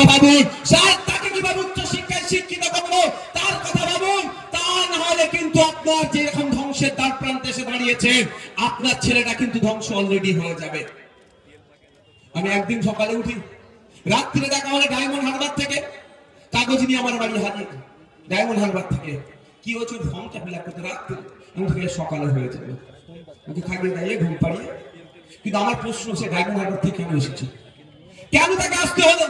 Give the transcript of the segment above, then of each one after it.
ভাবুন, তাকে কিভাবে উচ্চ শিক্ষায় শিক্ষিত করবো তার কথা ভাবুন। তা না হলে কিন্তু আপনার যে এখন ধ্বংসের দ্বার প্রান্তে এসে দাঁড়িয়েছে, আপনার ছেলেটা কিন্তু ধ্বংস অলরেডি হয়ে যাবে। আমি একদিন সকালে উঠি, রাত্রিরে দেখা হলে ডায়মন্ড হারবার থেকে কাগজ নিয়ে আমার বাড়ি হাজির। ডায়মন্ড হারবার থেকে কি হচ্ছে, ফর্মটা ফিল আপ করতে রাত্রে সকালে হয়ে যাবে, ওকে খাইয়ে দাঁড়িয়ে ঘুম পাড়িয়ে। কিন্তু আমার প্রশ্ন, সে ডায়মন্ড হারবার থেকে কেন এসেছে, কেন তাকে আসতে হলো?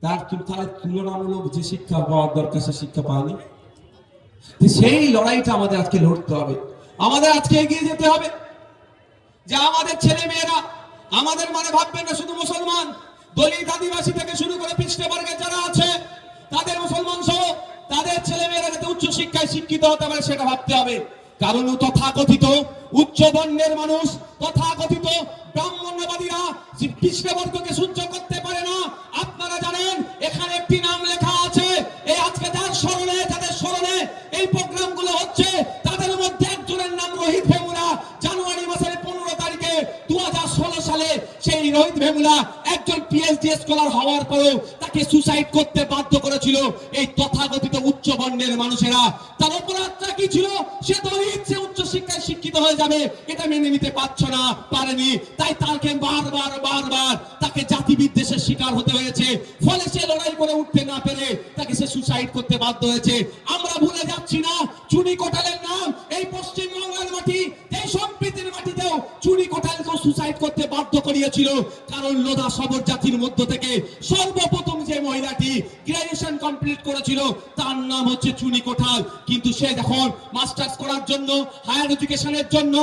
তার তুলনামূলক যে শিক্ষা পাওয়ার দরকার সে শিক্ষা পায়নি। সেই লড়াইটা আমাদের আজকে লড়তে হবে, আমাদের আজকে এগিয়ে যেতে হবে। যে আমাদের ছেলে মেয়েরা আমাদের মানে ভাববেন না শুধু মুসলমান, দলিত আদিবাসী থেকে শুরু করে পিছড়ে বর্গের যারা আছে তাদের, মুসলমান সহ তাদের ছেলে মেয়েরা যাতে উচ্চ শিক্ষায় শিক্ষিত হতে পারে সেটা ভাবতে হবে। কারণ তথাকথিত উচ্চ বর্ণের মানুষ, তথাকথিত ব্রাহ্মণ্যবাদীরা পিছড়ে বর্গকে সহ্য করতে পারে না। আপনারা জানেন এখানে একটি নাম লেখা আছে, এই আজকে যার স্মরণে, যাদের স্মরণে এই প্রোগ্রাম গুলো হচ্ছে, তাদের মধ্যে একজনের নাম রোহিত ভেমুলা। জানুয়ারি মাসের 15 তারিখে 2016 সালে সেই রোহিত ভেমুলা একজন পিএইচডি স্কলার হওয়ার পরেও তাকে সুসাইড করতে বাধ্য করেছিল এই তথাকথিত উচ্চ বর্ণের মানুষেরা। তার অপরাধটা কি ছিল? সে দলিত, সে উচ্চ শিক্ষায় শিক্ষিত হয়ে যাবে এটা মেনে নিতে পারেনি। তাই তাকে বারবার তাকে জাতি বিদ্বেষের শিকার হতে হয়েছে। ফলে সে লড়াই করে উঠতে না পেরে তাকে সে সুসাইড করতে বাধ্য হয়েছে। আমরা ভুলে যাচ্ছি না চুনি কোটালের নাম, এই পশ্চিম বাংলার মাটি, এই সম্প্রীতির মাটিতেও চুনি কোটালকে সুসাইড করতে বাধ্য করিয়েছিল। কারণ লোধা সবর জাতির মধ্য থেকে সর্বপ্রথম যে মহিলাটি গ্রাজুয়েশন কমপ্লিট করেছিল তার নাম হচ্ছে চুনি কোটাল। কিন্তু সে যখন মাস্টার্স করার জন্য, হায়ার এডুকেশনের জন্য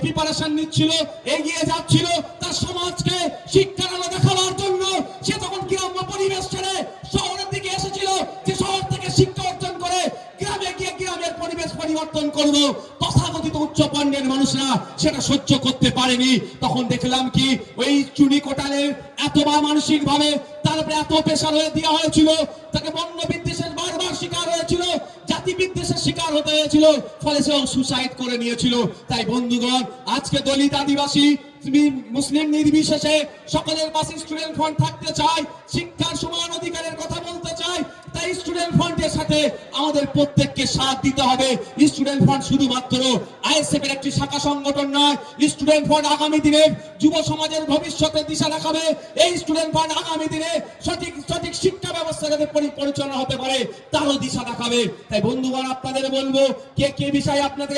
প্রিপারেশন নিচ্ছিল, এগিয়ে যাচ্ছিল তার সমাজকে শিক্ষার আলো দেখাবার জন্য, সে তখন গ্রাম্য পরিবেশ ছেড়ে শহরের দিকে এসেছিল, যে শহর থেকে শিক্ষা অর্জন করে গ্রামে গিয়ে গ্রামের পরিবেশ পরিবর্তন করব। তথাকথিত উচ্চ বর্ণের মানুষরা সেটা সহ্য করতে পারেনি। তখন দেখলাম কি, ওই চুনি কোটালের এতবার মানসিক ভাবে তারপরে এত প্রেসার হয়ে দেওয়া হয়েছিল, তাকে বর্ণ বিদ্বেষের বারবার শিকার হয়েছিল, জাতি বিদ্বেষের শিকার হতে হয়েছিল, ফলে সে সুসাইড করে নিয়েছিল। তাই বন্ধুগণ, আজকে দলিত আদিবাসী মুসলিম নির্বিশেষে সকলের পাশে স্টুডেন্ট ফ্রন্ট থাকতে চায়, শিক্ষার সমান অধিকারের কথা বলতে চায়। তাই স্টুডেন্ট ফ্রন্টের সাথে আমাদের প্রত্যেককে সাথ দিতে হবে। স্টুডেন্ট ফ্রন্ট শুধুমাত্র আইএসএফ এর একটি শাখা সংগঠন নয়, স্টুডেন্ট ফ্রন্ট আগামী দিনে যুব সমাজের ভবিষ্যতের দিশা দেখাবে। এই স্টুডেন্ট ফ্রন্ট আগামী দিনে সঠিক শিক্ষা ব্যবস্থা যাতে পরিচালনা হতে পারে তারও দিশা দেখাবে। তাই বন্ধুগণ, আপনাদের বলবো, কে বিষয়ে আপনাদের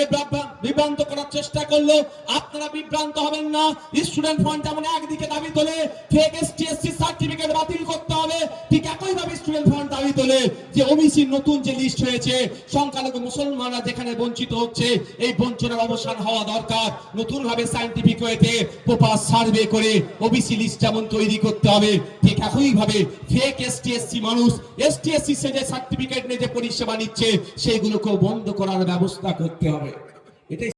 বিভ্রান্ত করার চেষ্টা করলো, আপনারা বিভ্রান্ত হবেন না। স্টুডেন্ট ফ্রন্ট যেমন একদিকে দাবি তোলে ফেক এসটি/এসসি সার্টিফিকেট বাতিল করতে হবে, ঠিক একইভাবে স্টুডেন্ট ফ্রন্ট দাবি তোলে যে ওবিসির নতুন যে লিস্ট হয়েছে, সংখ্যালঘু মুসলমানরা যেখানে বঞ্চিত হচ্ছে, এই বঞ্চনার অবসান হওয়া দরকার। নতুন ভাবে সায়েন্টিফিক ওয়েতে প্রপার সার্ভে করে ওবিসি লিস্ট যেমন তৈরি করতে হবে, ঠিক একইভাবে ফেক এসটি/এসসি মানুষ এসটি/এসসি সে যে সার্টিফিকেট নিয়ে যে পরিষেবা নিচ্ছে সেইগুলোকেও বন্ধ করার ব্যবস্থা করতে হবে। এটাই